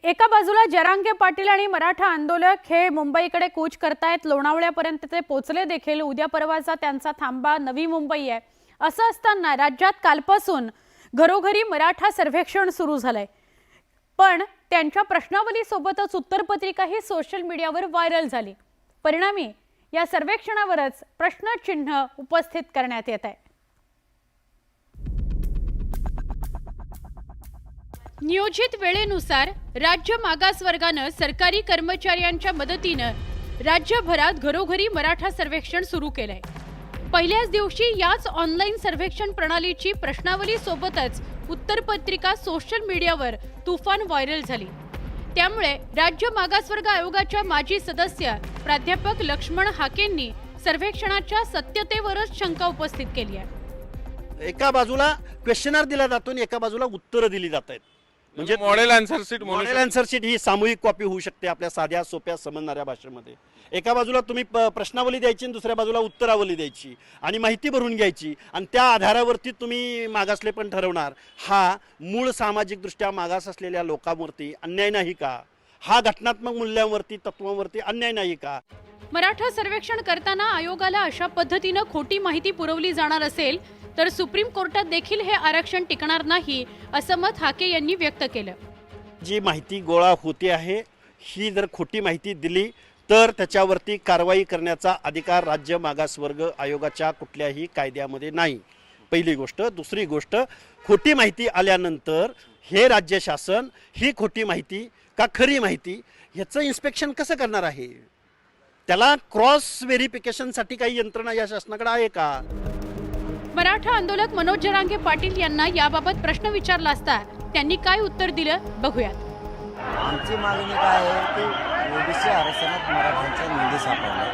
एका बाजूला जरांगे पाटील आणि मराठा आंदोलक हे मुंबईकडे कूच करतायत, लोणावळ्यापर्यंत ते पोहोचले देखील। उद्या परवाचा त्यांचा थांबा नवी मुंबई आहे। असं असताना राज्यात कालपासून घरोघरी मराठा सर्वेक्षण सुरू झालंय, पण त्यांच्या प्रश्नावली सोबतच उत्तरपत्रिकाही सोशल मीडियावर व्हायरल झाली। परिणामी या सर्वेक्षणावरच प्रश्नचिन्ह उपस्थित करण्यात येत आहे। नियोजित वेळेनुसार राज्य मागासवर्गाने सरकारी कर्मचाऱ्यांच्या मदतीने राज्यभरात घरोघरी मराठा सर्वेक्षण सुरू केलंय। पहिल्याच दिवशी याच ऑनलाईन सर्वेक्षण प्रणालीची प्रश्नावली सोबतच उत्तरपत्रिका सोशल मीडियावर तुफान व्हायरल झाली। त्यामुळे राज्य मागासवर्ग आयोगाच्या माजी सदस्य प्राध्यापक लक्ष्मण हाकेंनी सर्वेक्षणाच्या सत्यतेवरच शंका उपस्थित केली आहे। एका बाजूला क्वेश्चनर दिला जातो आणि एका बाजूला उत्तरं दिली जात आहेत। म्हणजे मॉडेल आन्सर शीट ही सामूहिक कॉपी होऊ शकते आपल्या साध्या सोप्या समजणाऱ्या भाषेमध्ये। एका बाजूला तुम्ही प्रश्नावली द्यायची आणि दुसऱ्या बाजूला उत्तरावली द्यायची आणि माहिती भरून घ्यायची आणि त्या आधारावरती तुम्ही मागासले पण ठरवणार। हा मूळ सामाजिकदृष्ट्या मागास असलेल्या लोकांवरती अन्याय नाही का? हा घटनात्मक मूल्यांवरती तत्वांवरती अन्याय नाही का? मराठा सर्वेक्षण करताना आयोगाला अशा पद्धतीने खोटी माहिती पुरवली जाणार असेल तर सुप्रीम कोर्टात देखील हे आरक्षण टिकणार नाही, असं मत हाके यांनी व्यक्त केलं। जी माहिती गोळा होते आहे ही जर खोटी माहिती दिली तर त्याच्यावरती कारवाई करण्याचा अधिकार राज्य मागासवर्ग आयोगाच्या कुठल्याही कायद्यामध्ये नाही, पहिली गोष्ट। दुसरी गोष्ट, खोटी माहिती आल्यानंतर हे राज्य शासन ही खोटी माहिती का खरी माहिती ह्याचं इन्स्पेक्शन कसं करणार आहे? त्याला क्रॉस व्हेरिफिकेशनसाठी काही यंत्रणा या शासनाकडे आहे का? मराठा आंदोलक मनोज जरांगे पाटील यांना याबाबत प्रश्न विचारला असता त्यांनी काय उत्तर दिलं बघूयात। आमची मागणी काय आहे की ओबीसी आरक्षणात मराठ्यांच्या नोंदी सापडल्या,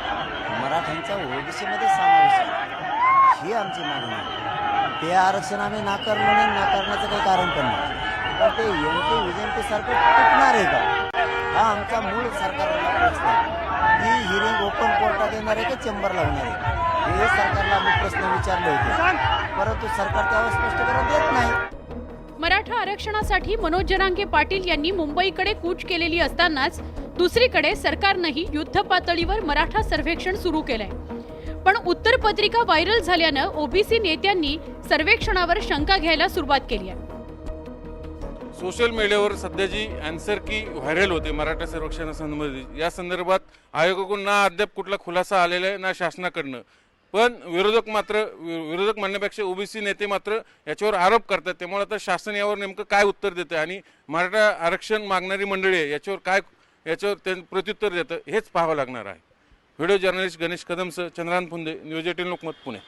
मराठ्यांचा ओबीसी मध्ये समावेश आहे, ही आमची मागणी आहे। ते आरक्षण आम्ही नाकारलं नाही, नाकारण्याचं काही कारण पण नाही, पण ते एमपी विजयंती सारखं टिकणार आहे का? हा आमचा मूळ सरकारला प्रश्न आहे। ही हिअरिंग ओपन कोर्टात येणार आहे की चेंबरला होणार आहे, हे सरकारला आम्ही प्रश्न विचारले होते, परंतु सरकार त्यावर स्पष्टीकरण देत नाही। मराठा आरक्षणासाठी मनोज जरांगे पाटील यांनी मुंबईकडे कूच केलेली असतानाच दुसरीकडे सरकारनेही युद्ध पातळीवर मराठा सर्वेक्षण सुरू केलंय। पण उत्तरपत्रिका व्हायरल झाल्याने ओबीसी नेत्यांनी सर्वेक्षणावर शंका घ्यायला सुरुवात केली आहे। सोशल मीडियावर सध्या जी आन्सर की व्हायरल होते मराठा सर्वेक्षणासंबंधी, या संदर्भात आयोगाकडून ना अद्याप कुठला खुलासा आलेला आहे ना शासनाकडनं, पण विरोधक म्हणण्यापेक्षा ओबीसी नेते मात्र याच्यावर आरोप करतात। त्यामुळे आता शासन यावर नेमकं काय उत्तर देतं आणि मराठा आरक्षण मागणारी मंडळी आहे याच्यावर प्रत्युत्तर देतं हेच पाहावं लागणार आहे। व्हिडिओ जर्नलिस्ट गणेश कदमसह चंद्रान फुंदे, न्यूज 18 लोकमत, पुणे।